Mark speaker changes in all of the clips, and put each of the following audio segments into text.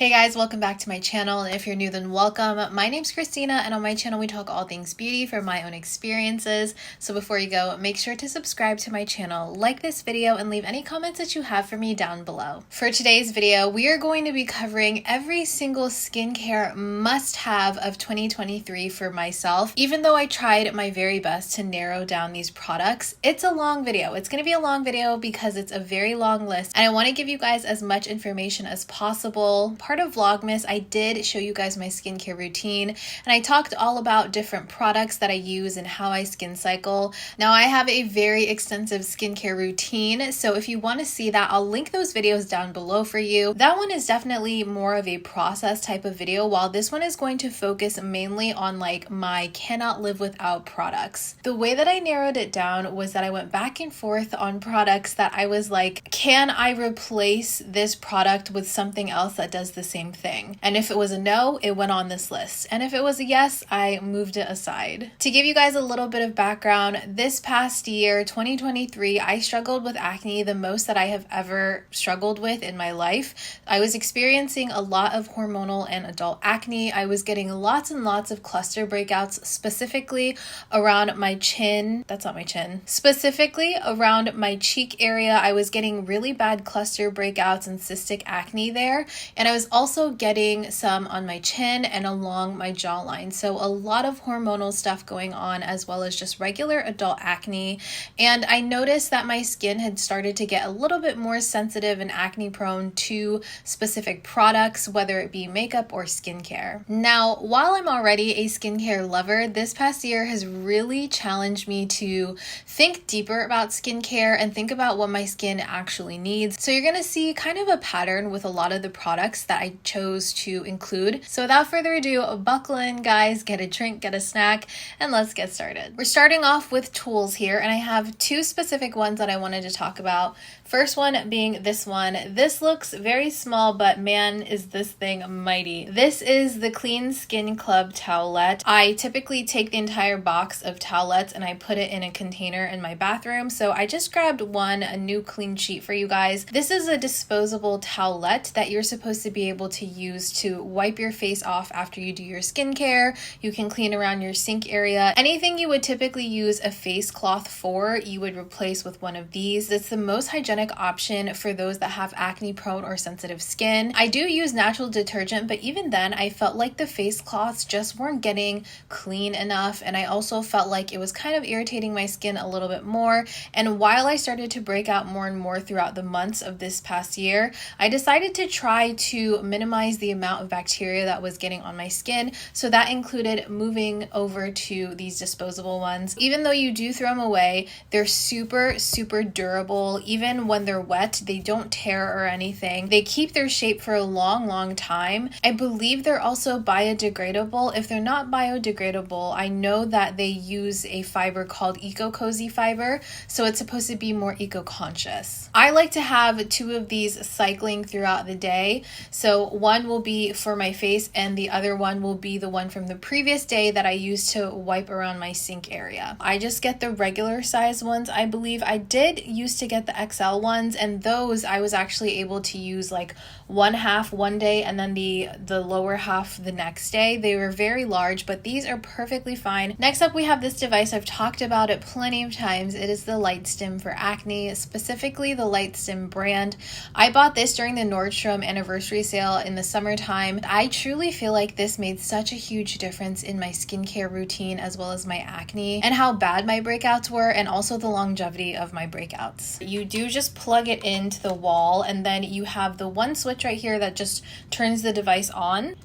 Speaker 1: Hey guys, welcome back to my channel, and if you're new then welcome. My name's Christina, and on my channel we talk all things beauty from my own experiences. So before you go, make sure to subscribe to my channel, like this video, and leave any comments that you have for me down below. For today's video, we are going to be covering every single skincare must-have of 2023 for myself. Even though I tried my very best to narrow down these products, it's a long video. It's going to be a long video because it's a very long list, and I want to give you guys as much information as possible. Part of Vlogmas, I did show you guys my skincare routine, and I talked all about different products that I use and how I skin cycle. Now, I have a very extensive skincare routine, so if you want to see that, I'll link those videos down below for you. That one is definitely more of a process type of video, while this one is going to focus mainly on like my cannot live without products. The way that I narrowed it down was that I went back and forth on products that I was like, can I replace this product with something else that does the same thing? And if it was a no, it went on this list. And if it was a yes, I moved it aside. To give you guys a little bit of background, this past year, 2023, I struggled with acne the most that I have ever struggled with in my life. I was experiencing a lot of hormonal and adult acne. I was getting lots and lots of cluster breakouts, specifically around my chin. That's not my chin. Specifically around my cheek area, I was getting really bad cluster breakouts and cystic acne there. And I was also getting some on my chin and along my jawline. So a lot of hormonal stuff going on, as well as just regular adult acne. And I noticed that my skin had started to get a little bit more sensitive and acne prone to specific products, whether it be makeup or skincare. Now, while I'm already a skincare lover, this past year has really challenged me to think deeper about skincare and think about what my skin actually needs. So you're going to see kind of a pattern with a lot of the products that I chose to include. So without further ado, buckle in guys, get a drink, get a snack, and let's get started. We're starting off with tools here, and I have two specific ones that I wanted to talk about. First one being this one. This looks very small, but man, is this thing mighty. This is the Clean Skin Club towelette. I typically take the entire box of towelettes and I put it in a container in my bathroom. So I just grabbed a new clean sheet for you guys. This is a disposable towelette that you're supposed to be able to use to wipe your face off after you do your skincare. You can clean around your sink area. Anything you would typically use a face cloth for, you would replace with one of these. It's the most hygienic option for those that have acne prone or sensitive skin. I do use natural detergent, but even then I felt like the face cloths just weren't getting clean enough, and I also felt like it was kind of irritating my skin a little bit more. And while I started to break out more and more throughout the months of this past year, I decided to try to minimize the amount of bacteria that was getting on my skin. So that included moving over to these disposable ones. Even though you do throw them away, they're super durable. Even when they're wet, they don't tear or anything. They keep their shape for a long time. I believe they're also biodegradable. If they're not biodegradable, I know that they use a fiber called eco-cozy fiber, so it's supposed to be more eco-conscious. I like to have two of these cycling throughout the day. So one will be for my face and the other one will be the one from the previous day that I used to wipe around my sink area. I just get the regular size ones. I believe I did used to get the XL ones, and those I was actually able to use like one half one day and then the lower half the next day. They were very large, but these are perfectly fine. Next up, we have this device. I've talked about it plenty of times. It is the LightStim for acne, specifically the LightStim brand. I bought this during the Nordstrom anniversary sale in the summertime. I truly feel like this made such a huge difference in my skincare routine, as well as my acne and how bad my breakouts were, and also the longevity of my breakouts. You do just plug it into the wall, and then you have the one switch right here that just turns the device on.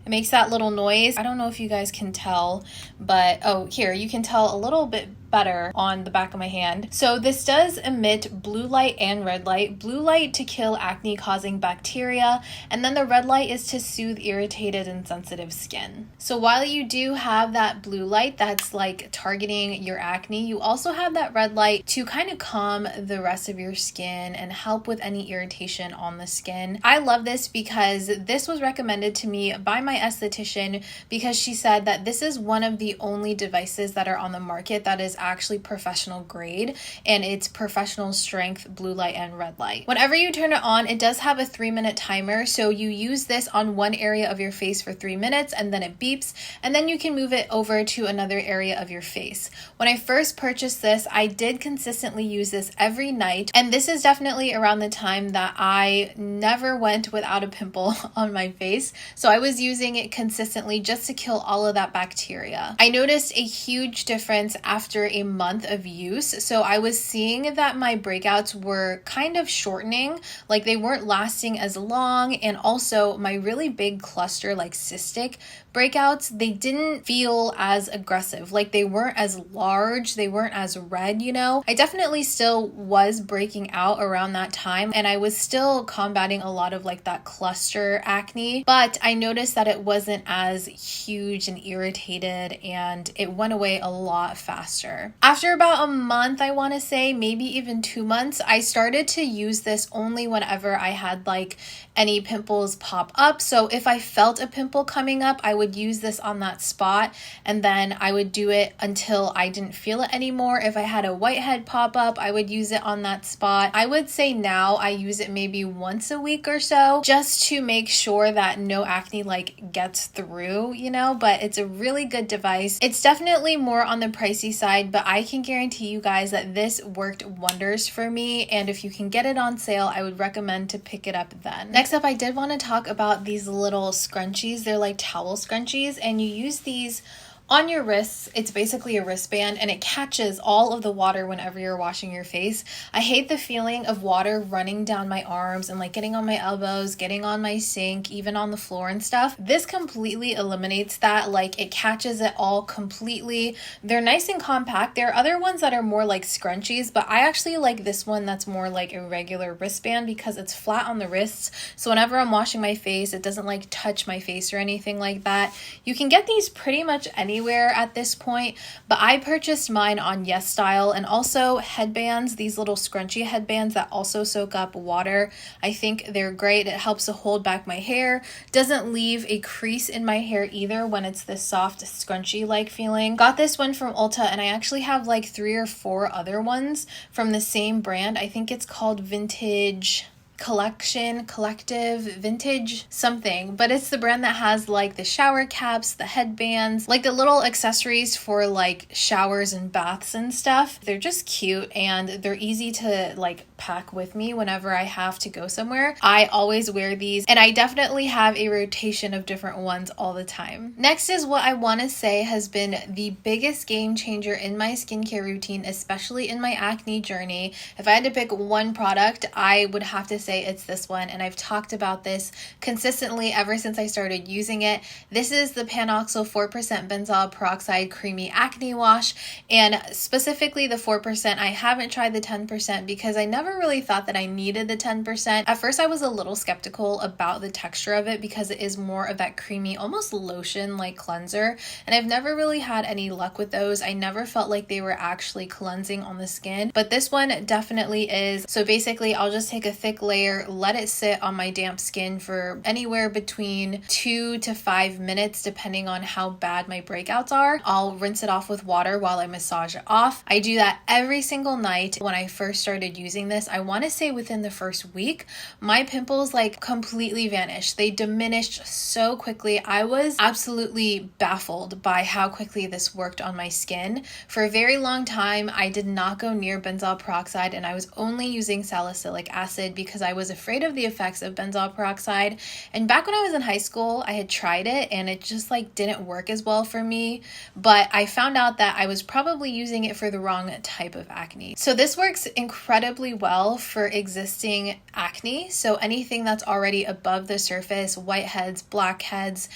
Speaker 1: It makes that little noise. I don't know if you guys can tell, but here you can tell a little bit better on the back of my hand. So this does emit blue light and red light. Blue light to kill acne causing bacteria, and then the red light is to soothe irritated and sensitive skin. So while you do have that blue light that's like targeting your acne, you also have that red light to kind of calm the rest of your skin and help with any irritation on the skin. I love this because this was recommended to me by my esthetician, because she said that this is one of the only devices that are on the market that is actually professional grade, and it's professional strength blue light and red light. Whenever you turn it on, it does have a 3-minute timer, so you use this on one area of your face for 3 minutes and then it beeps, and then you can move it over to another area of your face. When I first purchased this, I did consistently use this every night, and this is definitely around the time that I never went without a pimple on my face, so I was using it consistently just to kill all of that bacteria. I noticed a huge difference after a month of use, so I was seeing that my breakouts were kind of shortening, like they weren't lasting as long, and also my really big cluster, like cystic breakouts, they didn't feel as aggressive, like they weren't as large, they weren't as red, you know. I definitely still was breaking out around that time, and I was still combating a lot of like that cluster acne, but I noticed that it wasn't as huge and irritated, and it went away a lot faster. After about a month, I want to say, maybe even 2 months, I started to use this only whenever I had like any pimples pop up. So if I felt a pimple coming up, I would use this on that spot, and then I would do it until I didn't feel it anymore. If I had a whitehead pop up, I would use it on that spot. I would say now I use it maybe once a week or so, just to make sure that no acne like gets through, you know, but it's a really good device. It's definitely more on the pricey side, but I can guarantee you guys that this worked wonders for me, and if you can get it on sale, I would recommend to pick it up then. Next up, I did want to talk about these little scrunchies. They're like towel scrunchies, and you use these on your wrists. It's basically a wristband, and it catches all of the water whenever you're washing your face. I hate the feeling of water running down my arms and like getting on my elbows, getting on my sink, even on the floor and stuff. This completely eliminates that. Like, it catches it all completely. They're nice and compact. There are other ones that are more like scrunchies, but I actually like this one that's more like a regular wristband because it's flat on the wrists. So whenever I'm washing my face, it doesn't like touch my face or anything like that. You can get these pretty much anywhere at this point, but I purchased mine on YesStyle, and also headbands, these little scrunchy headbands that also soak up water. I think they're great. It helps to hold back my hair, doesn't leave a crease in my hair either when it's this soft scrunchy like feeling. Got this one from Ulta, and I actually have like 3 or 4 other ones from the same brand. I think it's called Vintage Collective, Vintage something, but it's the brand that has like the shower caps, the headbands, like the little accessories for like showers and baths and stuff. They're just cute, and they're easy to like pack with me whenever I have to go somewhere. I always wear these, and I definitely have a rotation of different ones all the time. Next is what I want to say has been the biggest game changer in my skincare routine, especially in my acne journey. If I had to pick one product, I would have to say it's this one, and I've talked about this consistently ever since I started using it. This is the PanOxyl 4% benzoyl peroxide creamy acne wash, and specifically the 4%. I haven't tried the 10% because I never really thought that I needed the 10%. At first I was a little skeptical about the texture of it because it is more of that creamy, almost lotion like cleanser, and I've never really had any luck with those. I never felt like they were actually cleansing on the skin, but this one definitely is. So basically I'll just take a thick layer, let it sit on my damp skin for anywhere between 2 to 5 minutes depending on how bad my breakouts are. I'll rinse it off with water while I massage it off. I do that every single night. When I first started using this, I want to say within the first week, my pimples like completely vanished. They diminished so quickly. I was absolutely baffled by how quickly this worked on my skin. For a very long time, I did not go near benzoyl peroxide, and I was only using salicylic acid because I was afraid of the effects of benzoyl peroxide. And back when I was in high school, I had tried it and it just like didn't work as well for me, but I found out that I was probably using it for the wrong type of acne. So this works incredibly well for existing acne. So anything that's already above the surface, whiteheads, blackheads,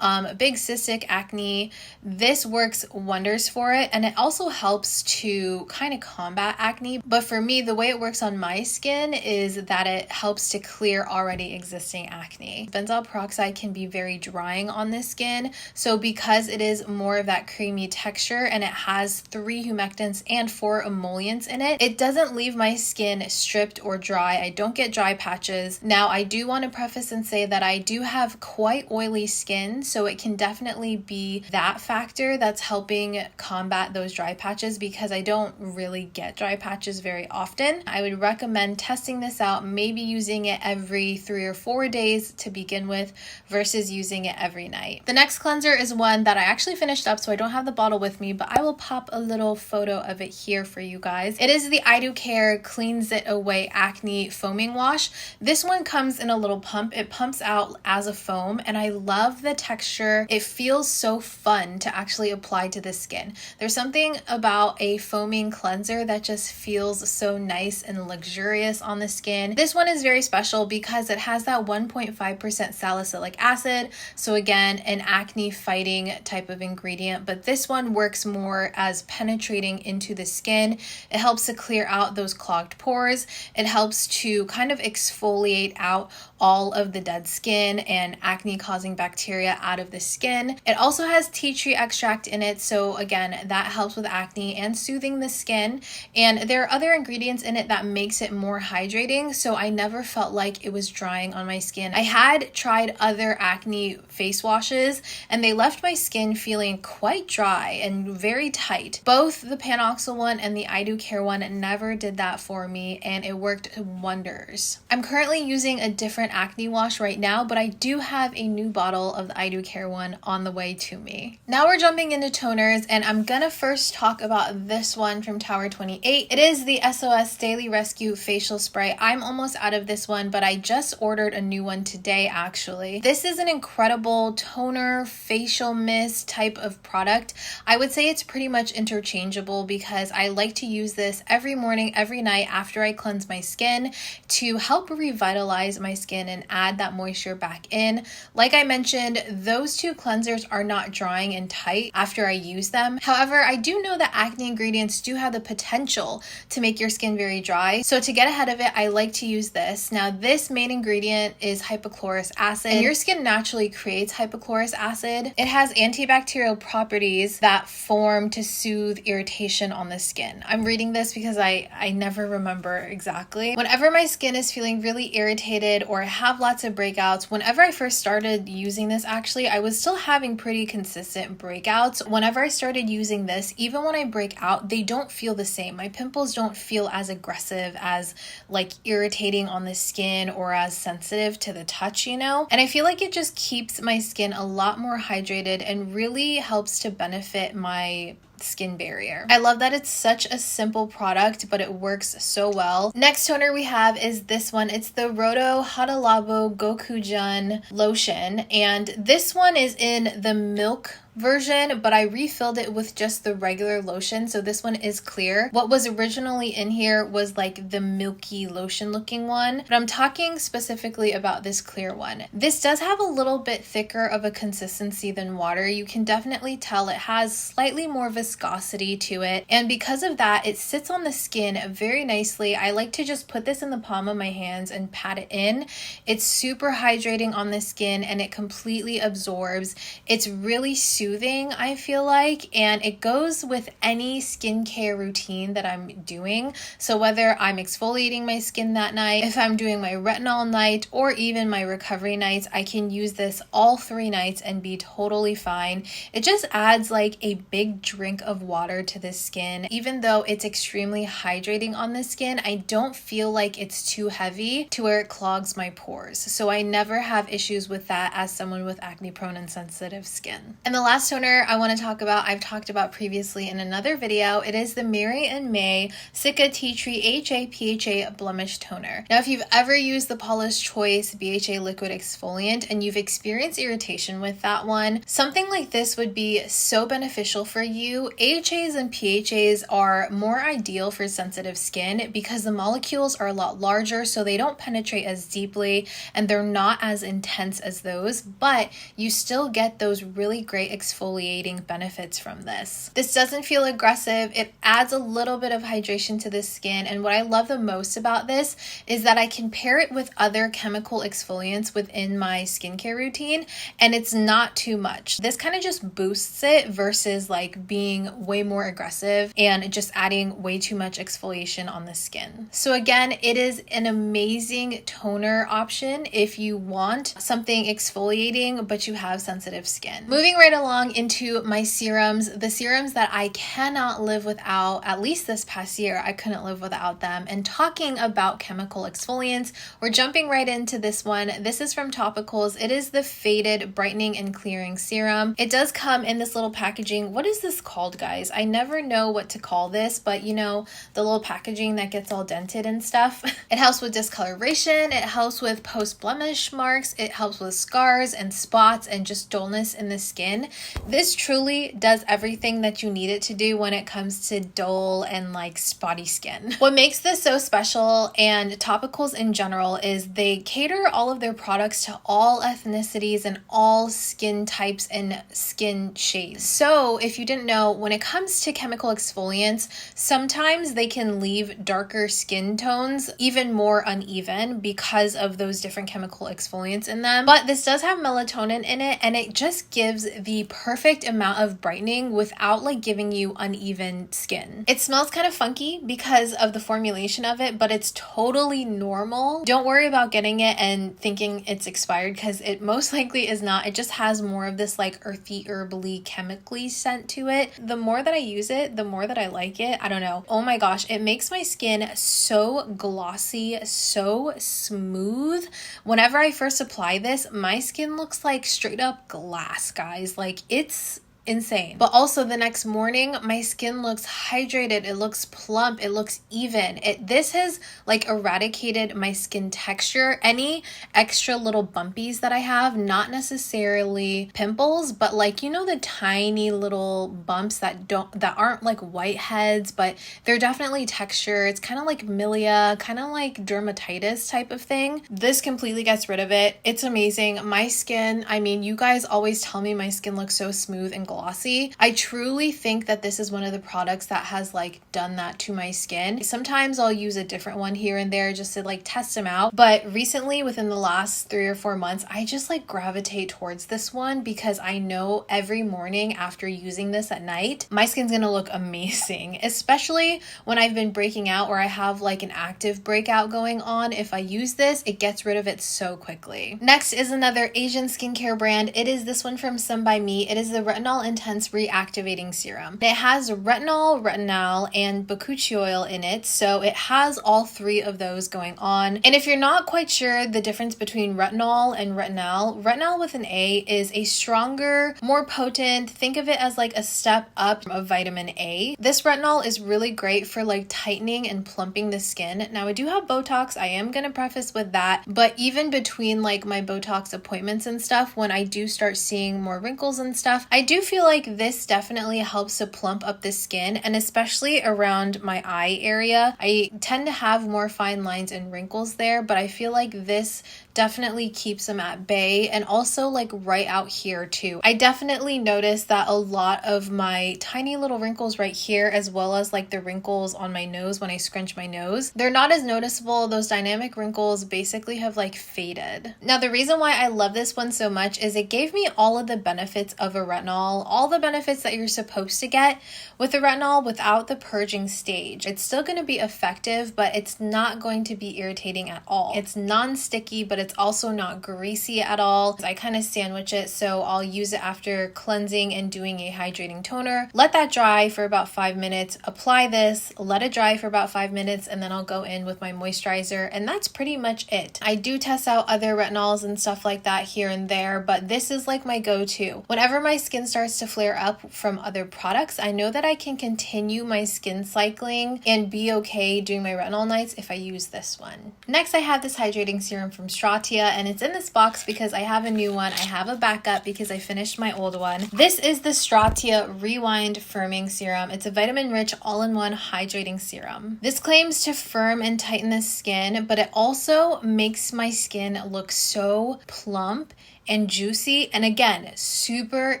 Speaker 1: big cystic acne, this works wonders for it. And it also helps to kind of combat acne. But for me, the way it works on my skin is that it helps to clear already existing acne. Benzoyl peroxide can be very drying on the skin. So because it is more of that creamy texture and it has 3 humectants and 4 emollients in it, it doesn't leave my skin stripped or dry. I don't get dry patches. Now, I do want to preface and say that I do have quite oily skin, so it can definitely be that factor that's helping combat those dry patches because I don't really get dry patches very often. I would recommend testing this out, maybe using it every 3 or 4 days to begin with versus using it every night. The next cleanser is one that I actually finished up, so I don't have the bottle with me, but I will pop a little photo of it here for you guys. It is the I Do Care Cleans It Away Acne Foaming Wash. This one comes in a little pump. It pumps out as a foam, and I love the texture. It feels so fun to actually apply to the skin. There's something about a foaming cleanser that just feels so nice and luxurious on the skin. This one is very special because it has that 1.5% salicylic acid, so again, an acne fighting type of ingredient, but this one works more as penetrating into the skin. It helps to clear out those clogged pores. It helps to kind of exfoliate out all of the dead skin and acne causing bacteria out of the skin. It also has tea tree extract in it, so again, that helps with acne and soothing the skin. And there are other ingredients in it that makes it more hydrating, so I never felt like it was drying on my skin. I had tried other acne face washes and they left my skin feeling quite dry and very tight. Both the PanOxyl one and the I Do Care one never did that for me, and it worked wonders. I'm currently using a different acne wash right now, but I do have a new bottle of the I Do Care one on the way to me. Now we're jumping into toners, and I'm gonna first talk about this one from Tower 28. It is the SOS Daily Rescue Facial Spray. I'm almost out of this one, but I just ordered a new one today actually. This is an incredible toner facial mist type of product. I would say it's pretty much interchangeable because I like to use this every morning, every night after I cleanse my skin to help revitalize my skin and add that moisture back in. Like I mentioned, those two cleansers are not drying and tight after I use them. However, I do know that acne ingredients do have the potential to make your skin very dry. So to get ahead of it, I like to use this. Now, this main ingredient is hypochlorous acid, and your skin naturally creates hypochlorous acid. It has antibacterial properties that form to soothe irritation on the skin. I'm reading this because I never remember exactly. Whenever my skin is feeling really irritated or have lots of breakouts, whenever I first started using this, actually, I was still having pretty consistent breakouts. Whenever I started using this, even when I break out, they don't feel the same. My pimples don't feel as aggressive, as like irritating on the skin, or as sensitive to the touch, you know? And I feel like it just keeps my skin a lot more hydrated and really helps to benefit my skin barrier. I love that it's such a simple product, but it works so well. Next toner we have is this one. It's the Rhoto Hada Labo Gokyujun lotion, and this one is in the milk version, but I refilled it with just the regular lotion, so this one is clear. What was originally in here was like the milky lotion looking one, but I'm talking specifically about this clear one. This does have a little bit thicker of a consistency than water. You can definitely tell it has slightly more viscosity to it, and because of that, it sits on the skin very nicely. I like to just put this in the palm of my hands and pat it in. It's super hydrating on the skin and it completely absorbs. It's really soothing, I feel like, and it goes with any skincare routine that I'm doing. So whether I'm exfoliating my skin that night, if I'm doing my retinol night, or even my recovery nights, I can use this all 3 nights and be totally fine. It just adds like a big drink of water to the skin. Even though it's extremely hydrating on the skin, I don't feel like it's too heavy to where it clogs my pores. So I never have issues with that as someone with acne prone and sensitive skin. And the last toner I want to talk about, I've talked about previously in another video. It is the May Cica Tea Tree AHA/PHA Blemish Toner. Now, if you've ever used the Paula's Choice BHA Liquid Exfoliant and you've experienced irritation with that one, something like this would be so beneficial for you. AHAs and PHAs are more ideal for sensitive skin because the molecules are a lot larger, so they don't penetrate as deeply and they're not as intense as those, but you still get those really great exfoliating benefits from this. This doesn't feel aggressive. It adds a little bit of hydration to the skin, and what I love the most about this is that I can pair it with other chemical exfoliants within my skincare routine, and it's not too much. This kind of just boosts it versus like being way more aggressive and just adding way too much exfoliation on the skin. So again, it is an amazing toner option if you want something exfoliating but you have sensitive skin. Moving right along into my serums, the serums that I cannot live without, at least this past year, I couldn't live without them. And talking about chemical exfoliants, we're jumping right into this one. This is from Topicals. It is the Faded Brightening and Clearing Serum. It does come in this little packaging. What is this called, guys? I never know what to call this, but you know, the little packaging that gets all dented and stuff. It helps with discoloration. It helps with post-blemish marks. It helps with scars and spots and just dullness in the skin. This truly does everything that you need it to do when it comes to dull and like spotty skin. What makes this so special, and Topicals in general, is they cater all of their products to all ethnicities and all skin types and skin shades. So if you didn't know, when it comes to chemical exfoliants, sometimes they can leave darker skin tones even more uneven because of those different chemical exfoliants in them. But this does have melatonin in it, and it just gives the perfect amount of brightening without like giving you uneven skin. It smells kind of funky because of the formulation of it, but it's totally normal. Don't worry about getting it and thinking it's expired, because it most likely is not. It just has more of this like earthy, herbally, chemically scent to it. The more that I use it, the more that I like it. I don't know. Oh my gosh, it makes my skin so glossy, so smooth. Whenever I first apply this, my skin looks like straight up glass, guys. Like, it's insane. But also the next morning, my skin looks hydrated, it looks plump, it looks even. This has like eradicated my skin texture. Any extra little bumpies that I have, not necessarily pimples, but like, you know, the tiny little bumps that aren't like whiteheads, but they're definitely texture. It's kind of like milia, kind of like dermatitis type of thing. This completely gets rid of it. It's amazing. My skin, I mean, you guys always tell me my skin looks so smooth and glossy. I truly think that this is one of the products that has like done that to my skin. Sometimes I'll use a different one here and there just to like test them out, but recently, within the last 3 or 4 months, I just like gravitate towards this one because I know every morning after using this at night, my skin's gonna look amazing, especially when I've been breaking out or I have like an active breakout going on. If I use this, it gets rid of it so quickly. Next is another Asian skincare brand. It is this one from Some by Me. It is the Retinol Intense Reactivating Serum. It has retinol, retinol, and Gokyujun oil in it, so it has all 3 of those going on. And if you're not quite sure the difference between retinol and retinol, retinol with an A is a stronger, more potent, think of it as like a step up of vitamin A. This retinol is really great for like tightening and plumping the skin. Now, I do have Botox, I am going to preface with that, but even between like my Botox appointments and stuff, when I do start seeing more wrinkles and stuff, I do feel like this definitely helps to plump up the skin, and especially around my eye area. I tend to have more fine lines and wrinkles there, but I feel like this definitely keeps them at bay, and also like right out here too. I definitely noticed that a lot of my tiny little wrinkles right here, as well as like the wrinkles on my nose when I scrunch my nose, they're not as noticeable. Those dynamic wrinkles basically have like faded. Now, the reason why I love this one so much is it gave me all of the benefits of a retinol, all the benefits that you're supposed to get with a retinol without the purging stage. It's still going to be effective, but it's not going to be irritating at all. It's non-sticky, but it's also not greasy at all. I kind of sandwich it, so I'll use it after cleansing and doing a hydrating toner. Let that dry for about 5 minutes, apply this, let it dry for about 5 minutes, and then I'll go in with my moisturizer, and that's pretty much it. I do test out other retinols and stuff like that here and there, but this is like my go-to. Whenever my skin starts to flare up from other products, I know that I can continue my skin cycling and be okay doing my retinol nights if I use this one. Next, I have this hydrating serum from Stratia, and it's in this box because I have a new one. I have a backup because I finished my old one. This is the Stratia Rewind Firming Serum. It's a vitamin-rich all-in-one hydrating serum. This claims to firm and tighten the skin, but it also makes my skin look so plump and juicy, and again, super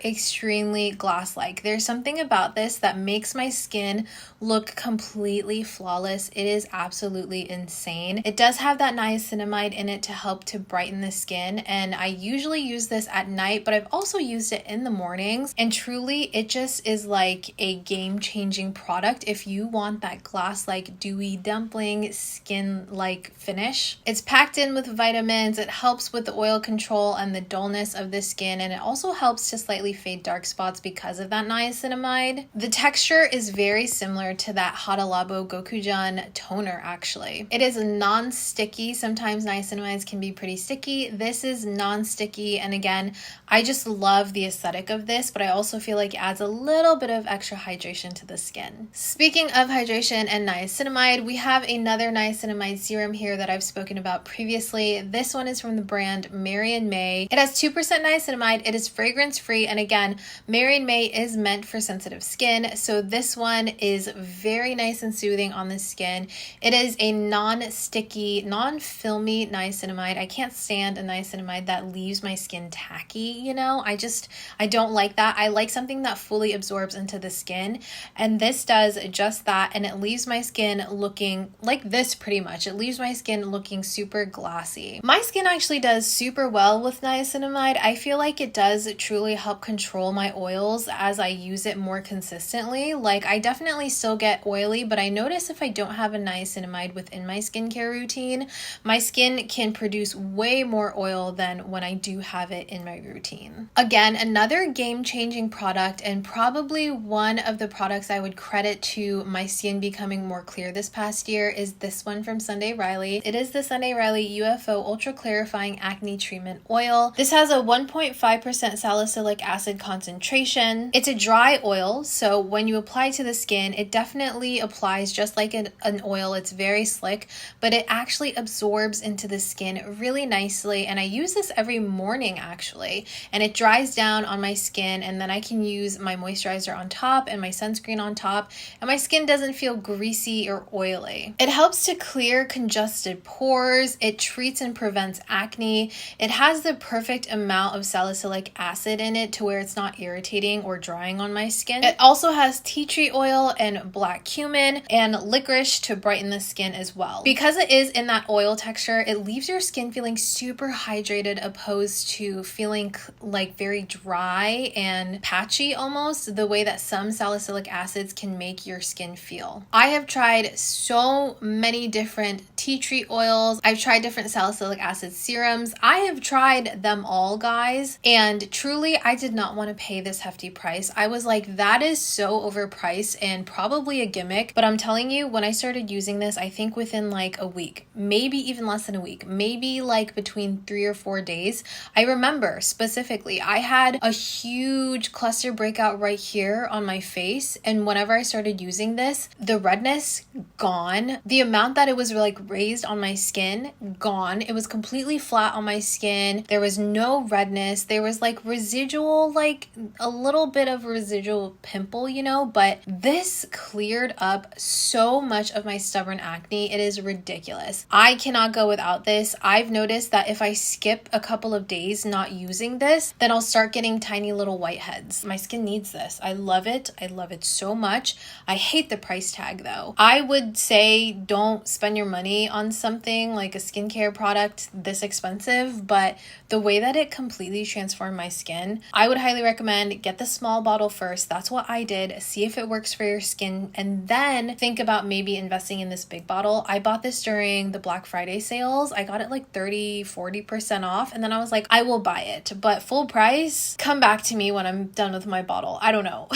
Speaker 1: extremely glass-like. There's something about this that makes my skin look completely flawless. It is absolutely insane. It does have that niacinamide in it to help to brighten the skin, and I usually use this at night, but I've also used it in the mornings, and truly it just is like a game-changing product if you want that glass-like dewy dumpling skin-like finish. It's packed in with vitamins. It helps with the oil control and the dullness of the skin, and it also helps to slightly fade dark spots because of that niacinamide. The texture is very similar to that Hada Labo Gokyujun toner actually. It is non-sticky. Sometimes niacinamides can be pretty sticky. This is non-sticky, and again, I just love the aesthetic of this, but I also feel like it adds a little bit of extra hydration to the skin. Speaking of hydration and niacinamide, we have another niacinamide serum here that I've spoken about previously. This one is from the brand Mary & May. It has 2% niacinamide. It is fragrance free, and again, Mary & May is meant for sensitive skin, so this one is very nice and soothing on the skin. It is a non-sticky, non-filmy niacinamide. I can't stand a niacinamide that leaves my skin tacky, you know? I don't like that. I like something that fully absorbs into the skin, and this does just that, and it leaves my skin looking like this pretty much. It leaves my skin looking super glassy. My skin actually does super well with niacinamide. I feel like it does truly help control my oils as I use it more consistently. Like, I definitely still get oily, but I notice if I don't have a niacinamide within my skincare routine, my skin can produce way more oil than when I do have it in my routine. Again, another game-changing product, and probably one of the products I would credit to my skin becoming more clear this past year, is this one from Sunday Riley. It is the Sunday Riley UFO Ultra Clarifying Acne Treatment Oil. This has a 1.5% salicylic acid concentration. It's a dry oil, so when you apply to the skin, it definitely applies just like an oil. It's very slick, but it actually absorbs into the skin really nicely, and I use this every morning actually, and it dries down on my skin, and then I can use my moisturizer on top and my sunscreen on top, and my skin doesn't feel greasy or oily. It helps to clear congested pores. It treats and prevents acne. It has the perfect amount of salicylic acid in it to where it's not irritating or drying on my skin. It also has tea tree oil and black cumin and licorice to brighten the skin as well. Because it is in that oil texture, it leaves your skin feeling super hydrated opposed to feeling like very dry and patchy almost, the way that some salicylic acids can make your skin feel. I have tried so many different tea tree oils. I've tried different salicylic acid serums. I have tried them all, guys, and truly I did not want to pay this hefty price. I was like, that is so overpriced and probably a gimmick, but I'm telling you, when I started using this, I think within like a week, maybe even less than a week, maybe like between 3 or 4 days, I remember specifically I had a huge cluster breakout right here on my face, and whenever I started using this, the redness gone. The amount that it was like raised on my skin, gone. It was completely flat on my skin. There was no redness. There was like residual, like a little bit of residual pimple, you know, but this cleared up so much of my stubborn acne. It is ridiculous. I cannot go without this. I've noticed that if I skip a couple of days not using this, then I'll start getting tiny little whiteheads. My skin needs this. I love it. I love it so much. I hate the price tag though. I would say don't spend your money on something like a skincare product this expensive, but the way that it completely transformed my skin, I would highly recommend get the small bottle first. That's what I did. See if it works for your skin, and then think about maybe investing in this big bottle. I bought this during the Black Friday sales. I got it like 30-40% off, and then I was like, I will buy it, but full price, come back to me when I'm done with my bottle. I don't know.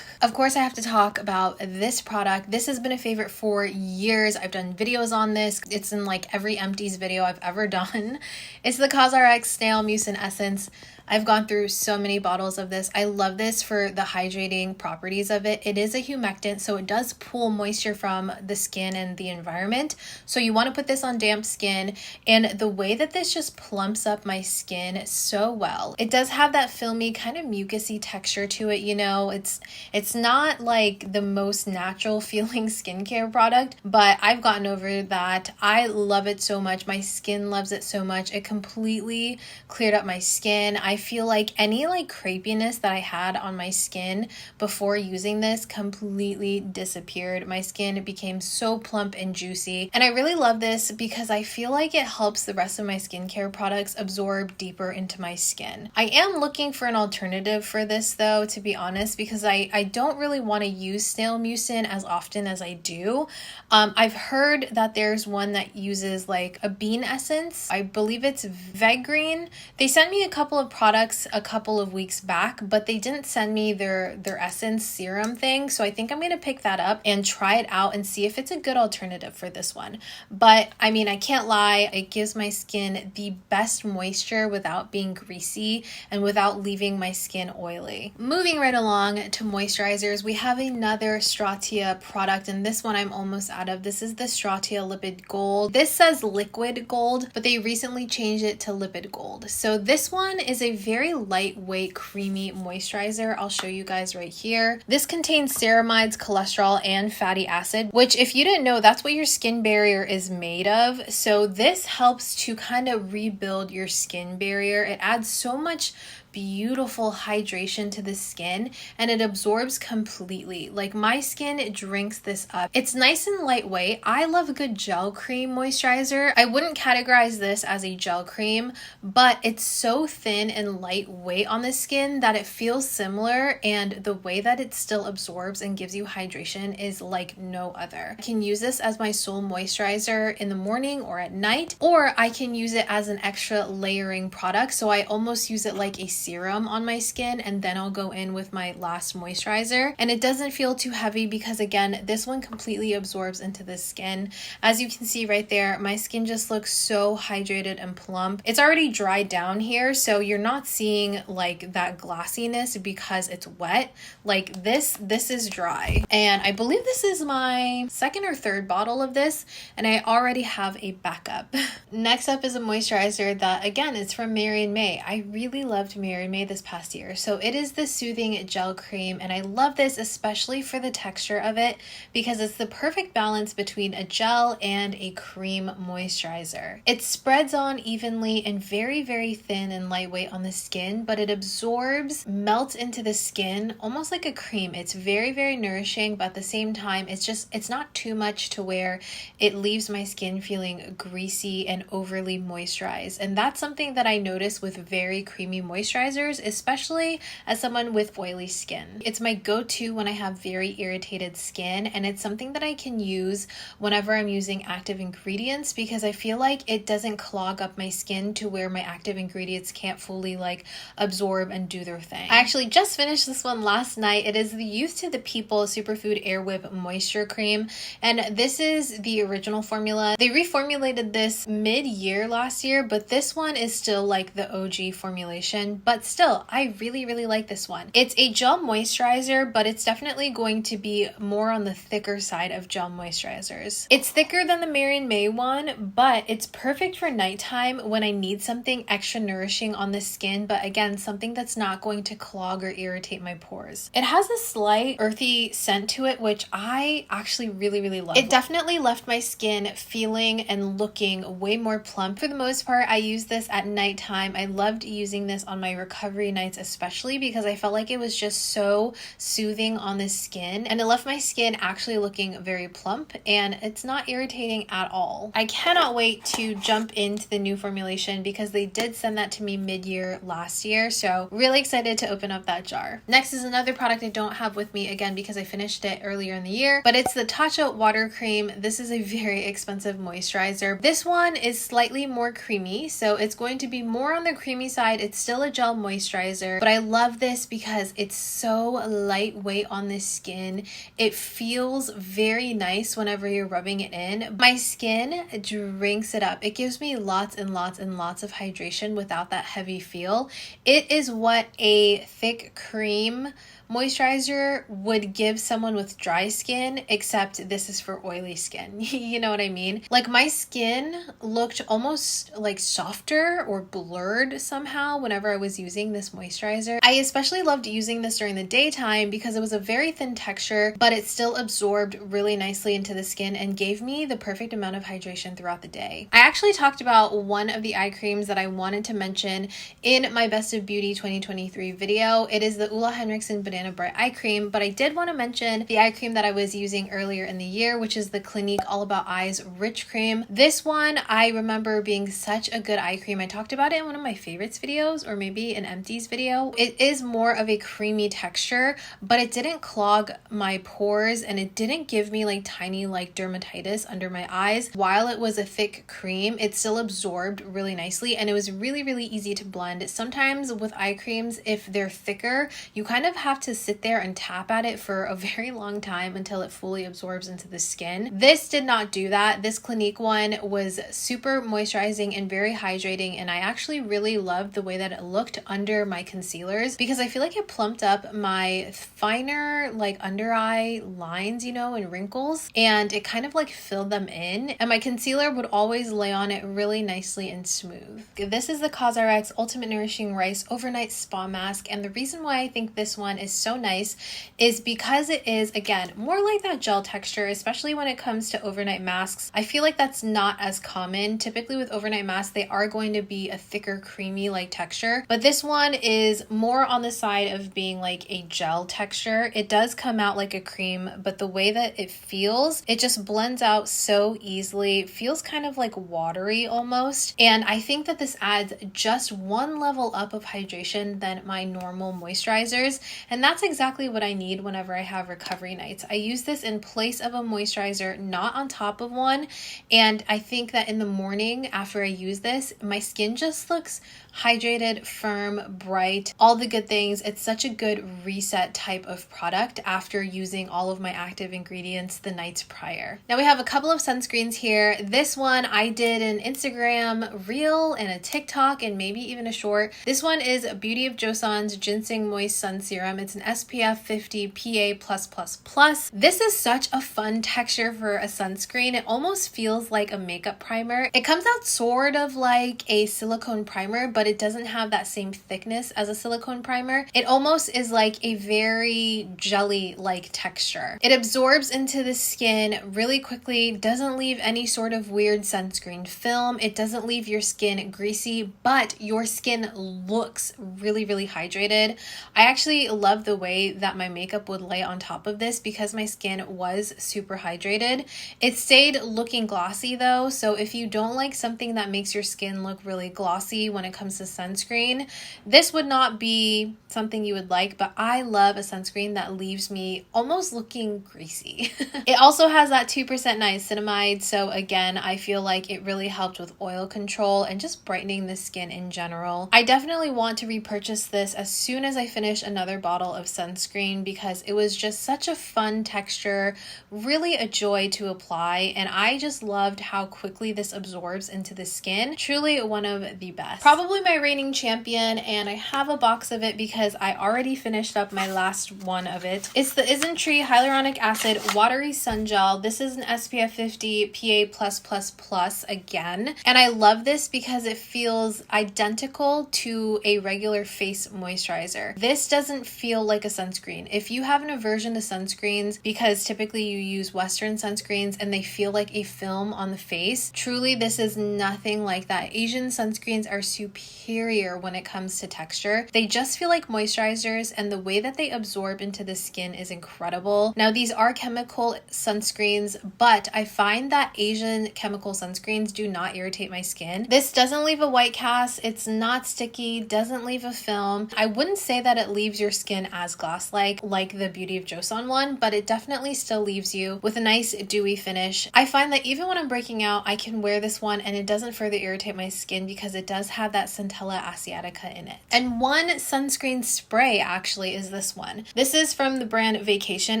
Speaker 1: Of course, I have to talk about this product. This has been a favorite for years. I've done videos on this. It's in like every empties video I've ever done. It's the COSRX Snail Mucin Essence. I've gone through so many bottles of this. I love this for the hydrating properties of it. It is a humectant, so it does pull moisture from the skin and the environment. So you want to put this on damp skin, and the way that this just plumps up my skin so well. It does have that filmy kind of mucusy texture to it, you know. It's It's not like the most natural feeling skincare product, but I've gotten over that. I love it so much. My skin loves it so much. It completely cleared up my skin. I feel like any like crepiness that I had on my skin before using this completely disappeared. My skin became so plump and juicy. And I really love this because I feel like it helps the rest of my skincare products absorb deeper into my skin. I am looking for an alternative for this though, to be honest, because I don't really want to use Snail Mucin as often as I do. I've heard that there's one that uses like a bean essence. I believe it's Vegreen. They sent me a couple of products a couple of weeks back, but they didn't send me their essence serum thing. So I think I'm going to pick that up and try it out and see if it's a good alternative for this one. But I mean, I can't lie, it gives my skin the best moisture without being greasy and without leaving my skin oily. Moving right along to moisturizers, we have another Stratia product, and this one I'm almost out of. This is the Stratia Lipid Gold. This says liquid gold, but they recently changed it to lipid gold. So this one is a very lightweight, creamy moisturizer. I'll show you guys right here. This contains ceramides, cholesterol, and fatty acid, which if you didn't know, that's what your skin barrier is made of. So this helps to kind of rebuild your skin barrier. It adds so much beautiful hydration to the skin and it absorbs completely. Like my skin drinks this up. It's nice and lightweight. I love a good gel cream moisturizer. I wouldn't categorize this as a gel cream, but it's so thin and lightweight on the skin that it feels similar, and the way that it still absorbs and gives you hydration is like no other. I can use this as my sole moisturizer in the morning or at night, or I can use it as an extra layering product. So I almost use it like a serum on my skin, and then I'll go in with my last moisturizer, and it doesn't feel too heavy because again, this one completely absorbs into the skin. As you can see right there, my skin just looks so hydrated and plump. It's already dried down here, so you're not seeing like that glassiness because it's wet. Like this is dry, and I believe this is my second or third bottle of this, and I already have a backup. Next up is a moisturizer that again is from May. I really loved May this past year. So it is the Soothing Gel Cream, and I love this especially for the texture of it because it's the perfect balance between a gel and a cream moisturizer. It spreads on evenly and very, very thin and lightweight on the skin, but it absorbs, melts into the skin almost like a cream. It's very, very nourishing, but at the same time, it's not too much to where it leaves my skin feeling greasy and overly moisturized. And that's something that I notice with very creamy moisturizers, especially as someone with oily skin. It's my go-to when I have very irritated skin, and it's something that I can use whenever I'm using active ingredients because I feel like it doesn't clog up my skin to where my active ingredients can't fully like absorb and do their thing. I actually just finished this one last night. It is the Youth to the People Superfood Air Whip Moisture Cream, and this is the original formula. They reformulated this mid-year last year, but this one is still like the OG formulation, but still, I really, really like this one. It's a gel moisturizer, but it's definitely going to be more on the thicker side of gel moisturizers. It's thicker than the May one, but it's perfect for nighttime when I need something extra nourishing on the skin, but again, something that's not going to clog or irritate my pores. It has a slight earthy scent to it, which I actually really, really love. It definitely left my skin feeling and looking way more plump. For the most part, I use this at nighttime. I loved using this on my recovery nights, especially because I felt like it was just so soothing on the skin, and it left my skin actually looking very plump, and it's not irritating at all. I cannot wait to jump into the new formulation because they did send that to me mid-year last year, so really excited to open up that jar. Next is another product I don't have with me again because I finished it earlier in the year, but it's the Tatcha Water Cream. This is a very expensive moisturizer. This one is slightly more creamy, so it's going to be more on the creamy side. It's still a gel moisturizer, but I love this because it's so lightweight on the skin. It feels very nice whenever you're rubbing it in. My skin drinks it up. It gives me lots and lots and lots of hydration without that heavy feel. It is what a thick cream moisturizer would give someone with dry skin, except this is for oily skin. You know what I mean? Like my skin looked almost like softer or blurred somehow whenever I was using this moisturizer. I especially loved using this during the daytime because it was a very thin texture, but it still absorbed really nicely into the skin and gave me the perfect amount of hydration throughout the day. I actually talked about one of the eye creams that I wanted to mention in my Best of Beauty 2023 video. It is the Ulla Henriksen Banana Bright Eye Cream, but I did want to mention the eye cream that I was using earlier in the year, which is the Clinique All About Eyes Rich Cream. This one I remember being such a good eye cream. I talked about it in one of my favorites videos, or maybe an empties video. It is more of a creamy texture, but it didn't clog my pores and it didn't give me like tiny like dermatitis under my eyes. While it was a thick cream, it still absorbed really nicely and it was really easy to blend. Sometimes with eye creams, if they're thicker, you kind of have to sit there and tap at it for a very long time until it fully absorbs into the skin. This did not do that. This Clinique one was super moisturizing and very hydrating, and I actually really loved the way that it looked under my concealers because I feel like it plumped up my finer like under eye lines, you know, and wrinkles, and it kind of like filled them in, and my concealer would always lay on it really nicely and smooth. This is the COSRX Ultimate Nourishing Rice Overnight Spa Mask, and the reason why I think this one is so nice is because it is, again, more like that gel texture, especially when it comes to overnight masks. I feel like that's not as common. Typically with overnight masks, they are going to be a thicker, creamy like texture, but this one is more on the side of being like a gel texture. It does come out like a cream, but the way that it feels, it just blends out so easily. It feels kind of like watery almost, and I think that this adds just one level up of hydration than my normal moisturizers, and that's exactly what I need whenever I have recovery nights. I use this in place of a moisturizer, not on top of one, and I think that in the morning after I use this, my skin just looks hydrated, firm, bright, all the good things. It's such a good reset type of product after using all of my active ingredients the nights prior. Now we have a couple of sunscreens here. This one I did an Instagram reel and a TikTok and maybe even a short. This one is Beauty of Joseon's Ginseng Moist Sun Serum. It's an SPF 50 PA+++. This is such a fun texture for a sunscreen. It almost feels like a makeup primer. It comes out sort of like a silicone primer, but it doesn't have that same thickness as a silicone primer. It almost is like a very jelly-like texture. It absorbs into the skin really quickly, doesn't leave any sort of weird sunscreen film. It doesn't leave your skin greasy, but your skin looks really hydrated. I actually love the way that my makeup would lay on top of this because my skin was super hydrated. It stayed looking glossy though, so if you don't like something that makes your skin look really glossy when it comes to sunscreen, this would not be something you would like, but I love a sunscreen that leaves me almost looking greasy. It also has that 2% niacinamide, so again, I feel like it really helped with oil control and just brightening the skin in general. I definitely want to repurchase this as soon as I finish another bottle of sunscreen because it was just such a fun texture, really a joy to apply, and I just loved how quickly this absorbs into the skin. Truly one of the best. Probably my reigning champion, and I have a box of it because I already finished up my last one of it. It's the Isntree Hyaluronic Acid Watery Sun Gel. This is an SPF 50 PA+++ again, and I love this because it feels identical to a regular face moisturizer. This doesn't feel like a sunscreen. If you have an aversion to sunscreens because typically you use Western sunscreens and they feel like a film on the face, truly this is nothing like that. Asian sunscreens are superior when it comes to texture. They just feel like moisturizers, and the way that they absorb into the skin is incredible. Now these are chemical sunscreens, but I find that Asian chemical sunscreens do not irritate my skin. This doesn't leave a white cast, it's not sticky, doesn't leave a film. I wouldn't say that it leaves your skin as gloss-like like the Beauty of Joseon one, but it definitely still leaves you with a nice dewy finish. I find that even when I'm breaking out, I can wear this one and it doesn't further irritate my skin because it does have that Centella Asiatica in it. And one sunscreen spray actually is this one. This is from the brand Vacation.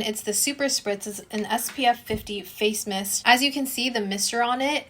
Speaker 1: It's the Super Spritz. It's an SPF 50 face mist. As you can see, the mister on it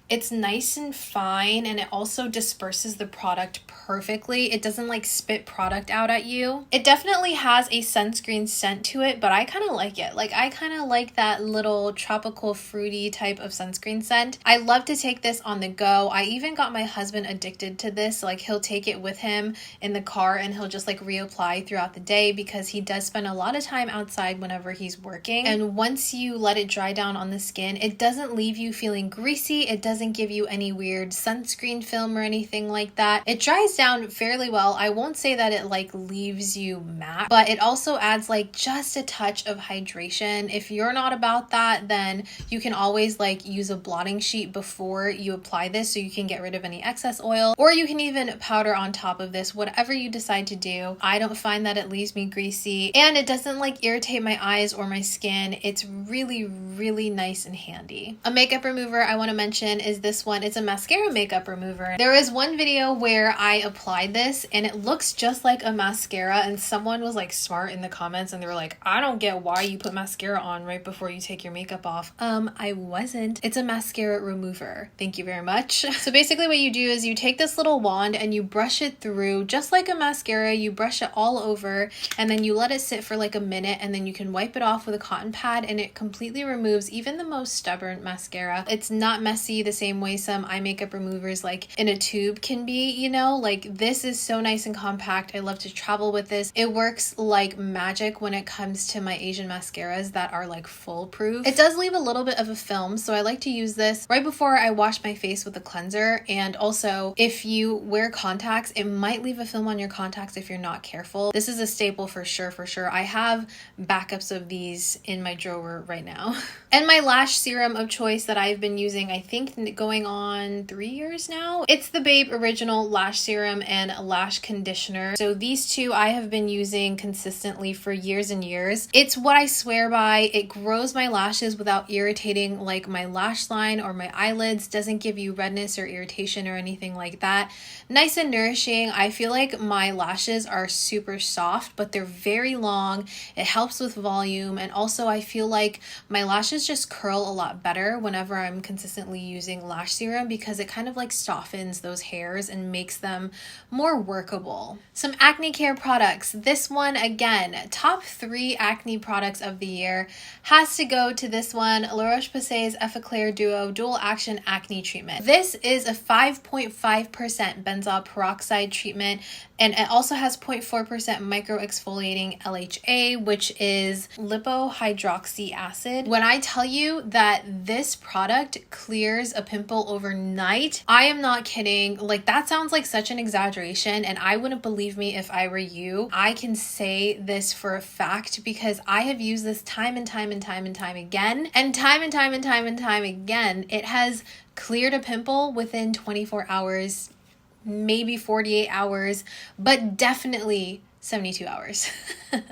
Speaker 1: It's nice and fine, and it also disperses the product perfectly. It doesn't like spit product out at you. It definitely has a sunscreen scent to it, but I kind of like it. Like, I kind of like that little tropical fruity type of sunscreen scent. I love to take this on the go. I even got my husband addicted to this. Like, he'll take it with him in the car and he'll just like reapply throughout the day because he does spend a lot of time outside whenever he's working. And once you let it dry down on the skin, it doesn't leave you feeling greasy. It doesn't give you any weird sunscreen film or anything like that. It dries down fairly well. I won't say that it like leaves you matte, but it also adds like just a touch of hydration. If you're not about that, then you can always like use a blotting sheet before you apply this so you can get rid of any excess oil, or you can even powder on top of this, whatever you decide to do. I don't find that it leaves me greasy, and it doesn't like irritate my eyes or my skin. It's really nice and handy. A makeup remover I want to mention is this one. It's a mascara makeup remover. There is one video where I applied this and it looks just like a mascara, and someone was like smart in the comments and they were like, I don't get why you put mascara on right before you take your makeup off. I wasn't. It's a mascara remover. Thank you very much. So basically what you do is you take this little wand and you brush it through just like a mascara. You brush it all over and then you let it sit for like a minute, and then you can wipe it off with a cotton pad, and it completely removes even the most stubborn mascara. It's not messy the same way some eye makeup removers like in a tube can be, you know. Like, this is so nice and compact. I love to travel with this. It works like magic when it comes to my Asian mascaras that are like foolproof. It does leave a little bit of a film, so I like to use this right before I wash my face with a cleanser. And also, if you wear contacts, it might leave a film on your contacts if you're not careful. This is a staple for sure. I have backups of these in my drawer right now. And my lash serum of choice that I've been using, I think going on 3 years now, it's the Babe Original Lash Serum and Lash Conditioner. So these two I have been using consistently for years and years. It's what I swear by. It grows my lashes without irritating like my lash line or my eyelids. Doesn't give you redness or irritation or anything like that. Nice and nourishing. I feel like my lashes are super soft, but they're very long. It helps with volume, and also I feel like my lashes just curl a lot better whenever I'm consistently using lash serum, because it kind of like softens those hairs and makes them more workable. Some acne care products. This one, again, top 3 acne products of the year has to go to this one, La Roche-Posay's Effaclar Duo Dual Action Acne Treatment. This is a 5.5% benzoyl peroxide treatment, and it also has 0.4% micro exfoliating LHA, which is lipohydroxy acid. When I tell you that this product clears a pimple overnight, I am not kidding. Like, that sounds like such an exaggeration, and I wouldn't believe me if I were you. I can say this for a fact because I have used this time and time again, and time again. It has cleared a pimple within 24 hours, maybe 48 hours, but definitely 72 hours.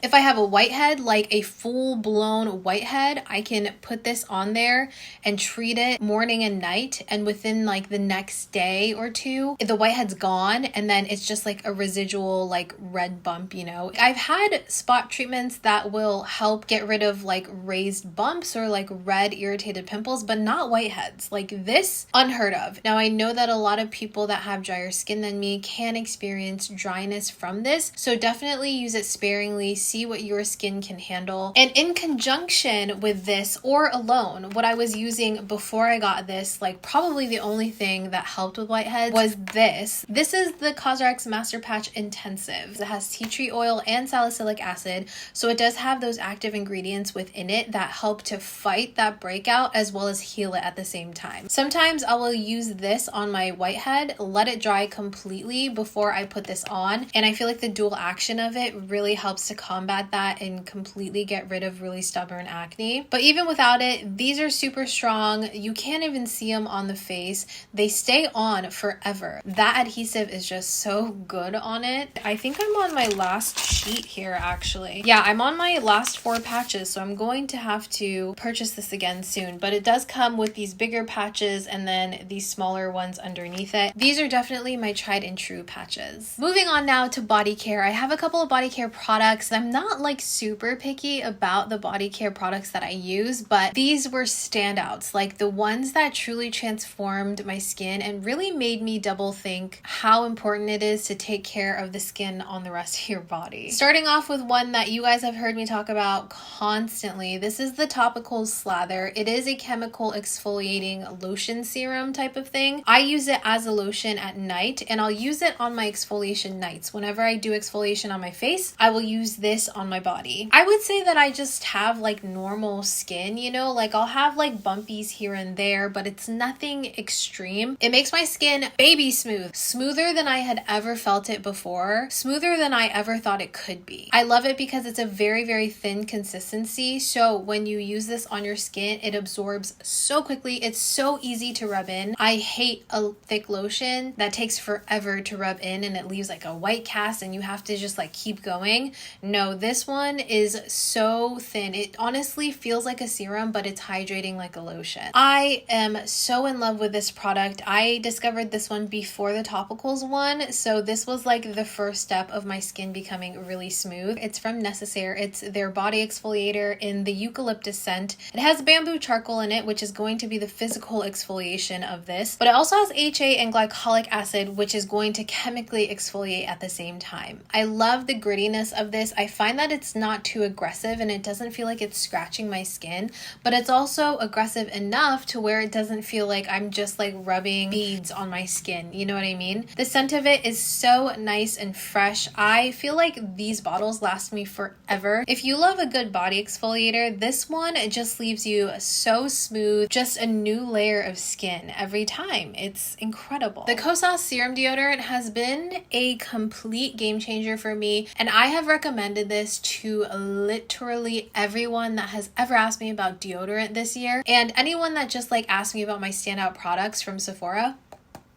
Speaker 1: If I have a whitehead, like a full-blown whitehead, I can put this on there and treat it morning and night, and within like the next day or two, the whitehead's gone, and then it's just like a residual like red bump, you know. I've had spot treatments that will help get rid of like raised bumps or like red irritated pimples, but not whiteheads. Like this, unheard of. Now, I know that a lot of people that have drier skin than me can experience dryness from this, so definitely use it sparingly. See what your skin can handle. And in conjunction with this, or alone, what I was using before I got this, like probably the only thing that helped with whiteheads, was this. This is the COSRX Master Patch Intensive. It has tea tree oil and salicylic acid, so it does have those active ingredients within it that help to fight that breakout as well as heal it at the same time. Sometimes I will use this on my whitehead, let it dry completely before I put this on, and I feel like the dual action of it really helps to combat that and completely get rid of really stubborn acne. But even without it, these are super strong. You can't even see them on the face. They stay on forever. That adhesive is just so good on it. I think I'm on my last sheet here, actually. Yeah, I'm on my last 4 patches, so I'm going to have to purchase this again soon. But it does come with these bigger patches and then these smaller ones underneath it. These are definitely my tried and true patches. Moving on now to body care. I have a couple of body care products. I'm not like super picky about the body care products that I use, but these were standouts, like the ones that truly transformed my skin and really made me double think how important it is to take care of the skin on the rest of your body. Starting off with one that you guys have heard me talk about constantly, this is the Topicals Slather. It is a chemical exfoliating lotion serum type of thing. I use it as a lotion at night, and I'll use it on my exfoliation nights. Whenever I do exfoliation on my face, I will use this on my body. I would say that I just have like normal skin, you know, like I'll have like bumpies here and there, but it's nothing extreme. It makes my skin baby smooth, smoother than I had ever felt it before, smoother than I ever thought it could be. I love it because it's a very, very thin consistency. So when you use this on your skin, it absorbs so quickly. It's so easy to rub in. I hate a thick lotion that takes forever to rub in and it leaves like a white cast and you have to just like keep going. No, this one is so thin. It honestly feels like a serum, but it's hydrating like a lotion. I am so in love with this product. I discovered this one before the Topicals one, so this was like the first step of my skin becoming really smooth. It's from Necessaire. It's their body exfoliator in the eucalyptus scent. It has bamboo charcoal in it, which is going to be the physical exfoliation of this, but it also has HA and glycolic acid, which is going to chemically exfoliate at the same time. I love the grittiness of this. I find that it's not too aggressive and it doesn't feel like it's scratching my skin, but it's also aggressive enough to where it doesn't feel like I'm just like rubbing beads on my skin. You know what I mean? The scent of it is so nice and fresh. I feel like these bottles last me forever. If you love a good body exfoliator, this one, it just leaves you so smooth, just a new layer of skin every time. It's incredible. The COSRX serum deodorant has been a complete game changer for me, and I have recommended this to literally everyone that has ever asked me about deodorant this year, and anyone that just like asked me about my standout products from Sephora.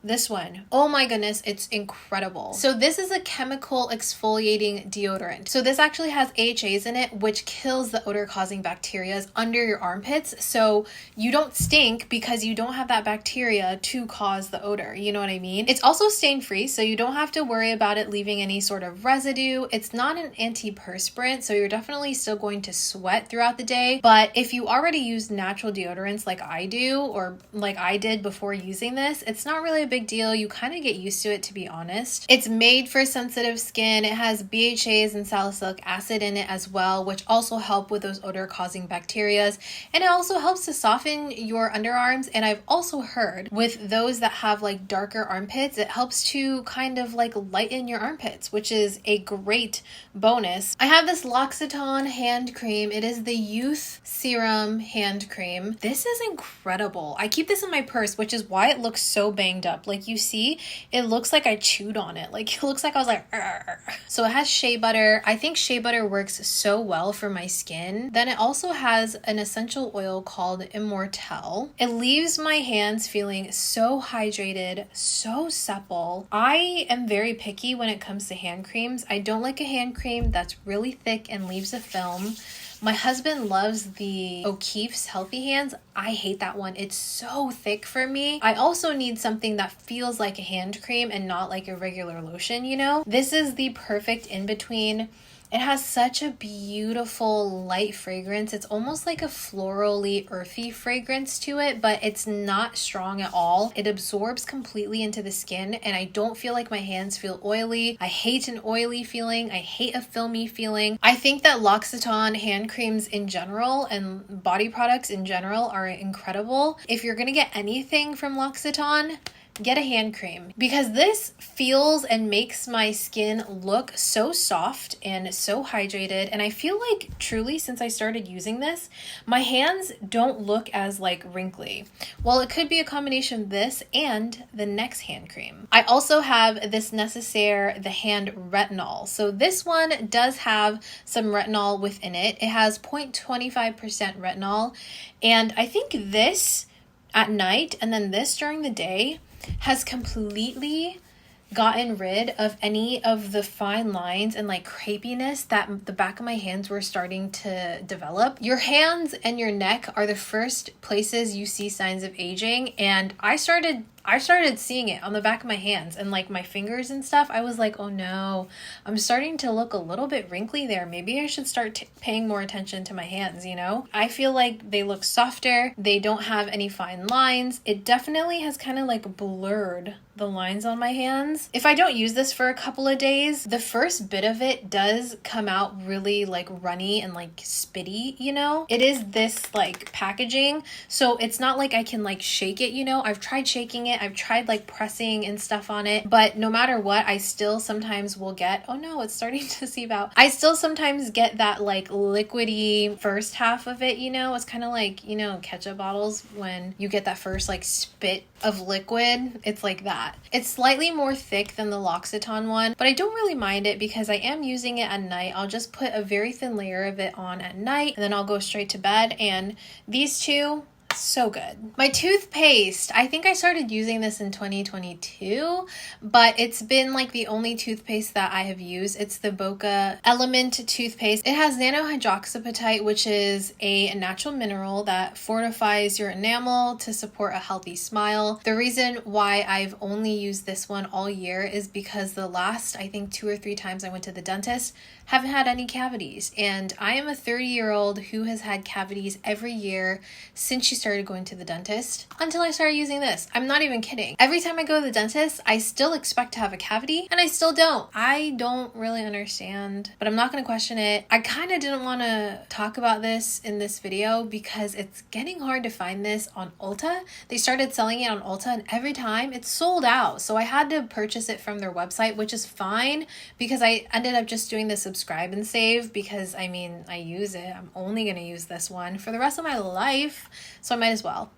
Speaker 1: This one, oh my goodness, it's incredible. So this is a chemical exfoliating deodorant. So this actually has AHAs in it, which kills the odor causing bacteria under your armpits. So you don't stink because you don't have that bacteria to cause the odor. You know what I mean? It's also stain free, so you don't have to worry about it leaving any sort of residue. It's not an antiperspirant, so you're definitely still going to sweat throughout the day. But if you already use natural deodorants like I do, or like I did before using this, it's not really a big deal. You kind of get used to it, to be honest. It's made for sensitive skin. It has BHAs and salicylic acid in it as well, which also help with those odor causing bacteria. And it also helps to soften your underarms. And I've also heard with those that have like darker armpits, it helps to kind of like lighten your armpits, which is a great bonus. I have this L'Occitane hand cream. It is the Youth Serum hand cream. This is incredible. I keep this in my purse, which is why it looks so banged up. Like you see, it looks like I chewed on it. Like it looks like I was like, argh. So it has shea butter. I think shea butter works so well for my skin. Then it also has an essential oil called Immortelle. It leaves my hands feeling so hydrated, so supple. I am very picky when it comes to hand creams. I don't like a hand cream that's really thick and leaves a film. My husband loves the O'Keeffe's Healthy Hands. I hate that one. It's so thick for me. I also need something that feels like a hand cream and not like a regular lotion, you know? This is the perfect in-between. It has such a beautiful light fragrance. It's almost like a florally earthy fragrance to it, but it's not strong at all. It absorbs completely into the skin and I don't feel like my hands feel oily. I hate an oily feeling. I hate a filmy feeling. I think that L'Occitane hand creams in general and body products in general are incredible. If you're gonna get anything from L'Occitane, get a hand cream, because this feels and makes my skin look so soft and so hydrated. And I feel like truly since I started using this, my hands don't look as like wrinkly. Well, it could be a combination of this and the next hand cream. I also have this Necessaire, the hand retinol. So this one does have some retinol within it. It has 0.25% retinol. And I think this at night and then this during the day has completely gotten rid of any of the fine lines and like crepiness that the back of my hands were starting to develop. Your hands and your neck are the first places you see signs of aging, and I started I started seeing it on the back of my hands and like my fingers and stuff. I was like, oh no, I'm starting to look a little bit wrinkly there. Maybe I should start paying more attention to my hands, you know? I feel like they look softer. They don't have any fine lines. It definitely has kind of like blurred the lines on my hands. If I don't use this for a couple of days, the first bit of it does come out really like runny and like spitty, you know? It is this like packaging, so it's not like I can like shake it, you know? I've tried shaking it, I've tried like pressing and stuff on it, but no matter what, I still sometimes will get, oh no, it's starting to seep out. I still sometimes get that like liquidy first half of it, you know? It's kind of like, you know, ketchup bottles when you get that first like spit of liquid. It's like that. It's slightly more thick than the L'Occitane one, but I don't really mind it because I am using it at night. I'll just put a very thin layer of it on at night and then I'll go straight to bed, and these two, so good. My toothpaste, I think I started using this in 2022, but it's been like the only toothpaste that I have used. It's the BOKA Element toothpaste. It has nanohydroxyapatite, which is a natural mineral that fortifies your enamel to support a healthy smile. The reason why I've only used this one all year is because the last, I think 2 or 3 times I went to the dentist, haven't had any cavities, and I am a 30-year-old who has had cavities every year since she started going to the dentist until I started using this. I'm not even kidding. Every time I go to the dentist, I still expect to have a cavity and I still don't. I don't really understand, but I'm not going to question it. I kind of didn't want to talk about this in this video because it's getting hard to find this on Ulta. They started selling it on Ulta and every time it's sold out. So I had to purchase it from their website, which is fine because I ended up just doing the subscribe and save because I mean, I use it. I'm only going to use this one for the rest of my life, so I might as well.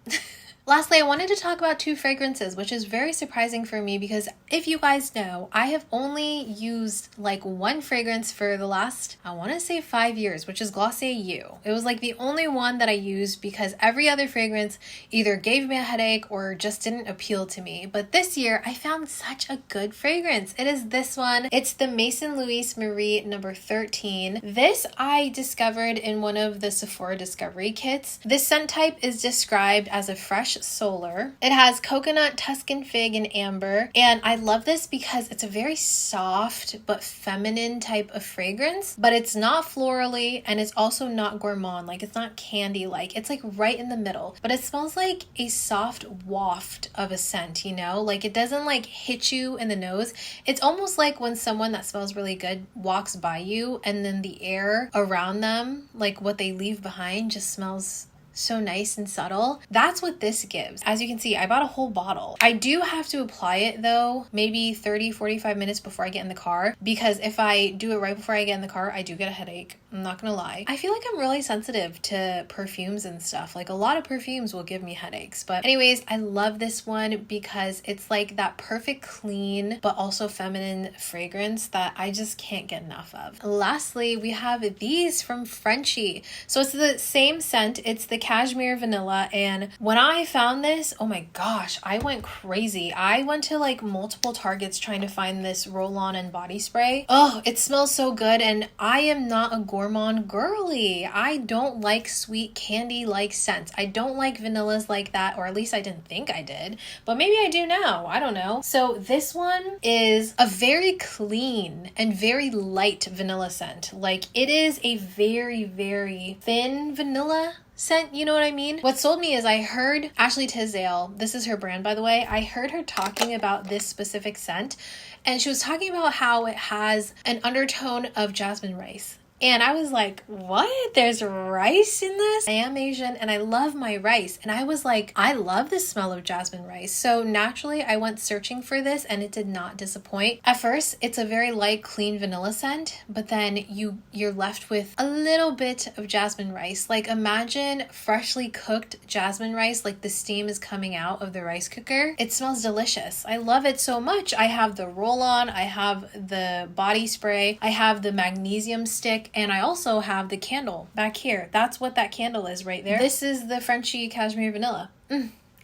Speaker 1: Lastly, I wanted to talk about 2 fragrances, which is very surprising for me because if you guys know, I have only used like 1 fragrance for the last, I want to say 5 years, which is Glossier You. It was like the only one that I used because every other fragrance either gave me a headache or just didn't appeal to me. But this year, I found such a good fragrance. It is this one. It's the Maison Louise Marie number 13. This I discovered in one of the Sephora Discovery kits. This scent type is described as a fresh solar. It has coconut, Tuscan fig, and amber. And I love this because it's a very soft but feminine type of fragrance, but it's not florally and it's also not gourmand. Like it's not candy-like. It's like right in the middle, but it smells like a soft waft of a scent, you know? Like it doesn't like hit you in the nose. It's almost like when someone that smells really good walks by you and then the air around them, like what they leave behind, just smells so nice and subtle. That's what this gives. As you can see, I bought a whole bottle. I do have to apply it though, maybe 30-45 minutes before I get in the car, because if I do it right before I get in the car, I do get a headache. I'm not gonna lie. I feel like I'm really sensitive to perfumes and stuff. Like a lot of perfumes will give me headaches. But anyways, I love this one because it's like that perfect clean but also feminine fragrance that I just can't get enough of. Lastly, we have these from Scrunchies. So it's the same scent. It's the cashmere vanilla, and when I found this, oh my gosh, I went crazy. I went to like multiple Targets trying to find this roll-on and body spray. Oh, it smells so good, and I am not a gourmand girly. I don't like sweet candy like scents. I don't like vanillas like that, or at least I didn't think I did, but maybe I do now. I don't know. So this one is a very clean and very light vanilla scent. Like it is a very, very thin vanilla scent, you know what I mean? What sold me is I heard Ashley Tisdale, this is her brand by the way, I heard her talking about this specific scent, and she was talking about how it has an undertone of jasmine rice. And I was like, what? There's rice in this? I am Asian and I love my rice. And I was like, I love the smell of jasmine rice. So naturally I went searching for this and it did not disappoint. At first, it's a very light, clean vanilla scent, but then you're left with a little bit of jasmine rice. Like imagine freshly cooked jasmine rice, like the steam is coming out of the rice cooker. It smells delicious. I love it so much. I have the roll-on, I have the body spray, I have the magnesium stick, and I also have the candle back here. That's what that candle is right there. This is the Scrunchies Cashmere Vanilla.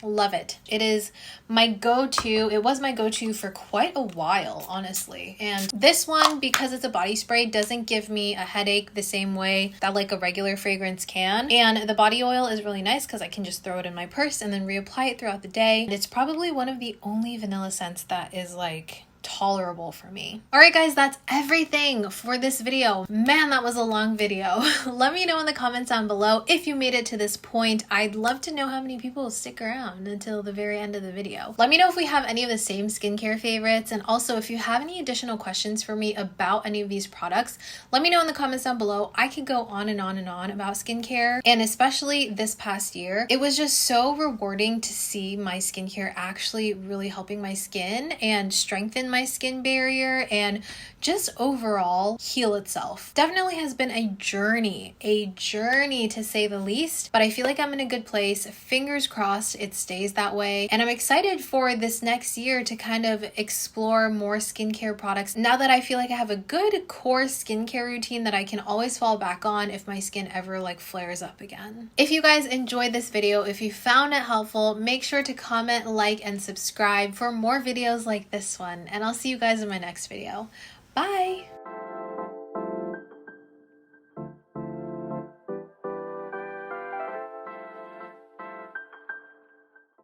Speaker 1: Love it. It is my go-to. It was my go-to for quite a while, honestly. And this one, because it's a body spray, doesn't give me a headache the same way that like a regular fragrance can. And the body oil is really nice because I can just throw it in my purse and then reapply it throughout the day. And it's probably one of the only vanilla scents that is like tolerable for me. All right, guys, that's everything for this video. Man, that was a long video. Let me know in the comments down below if you made it to this point. I'd love to know how many people stick around until the very end of the video. Let me know if we have any of the same skincare favorites, and also if you have any additional questions for me about any of these products, let me know in the comments down below. I could go on and on and on about skincare, and especially this past year, it was just so rewarding to see my skincare actually really helping my skin and strengthen my skin barrier and just overall heal itself. Definitely has been a journey to say the least, but I feel like I'm in a good place. Fingers crossed it stays that way. And I'm excited for this next year to kind of explore more skincare products now that I feel like I have a good core skincare routine that I can always fall back on if my skin ever like flares up again. If you guys enjoyed this video, if you found it helpful, make sure to comment, like, and subscribe for more videos like this one. And I'll see you guys in my next video. Bye!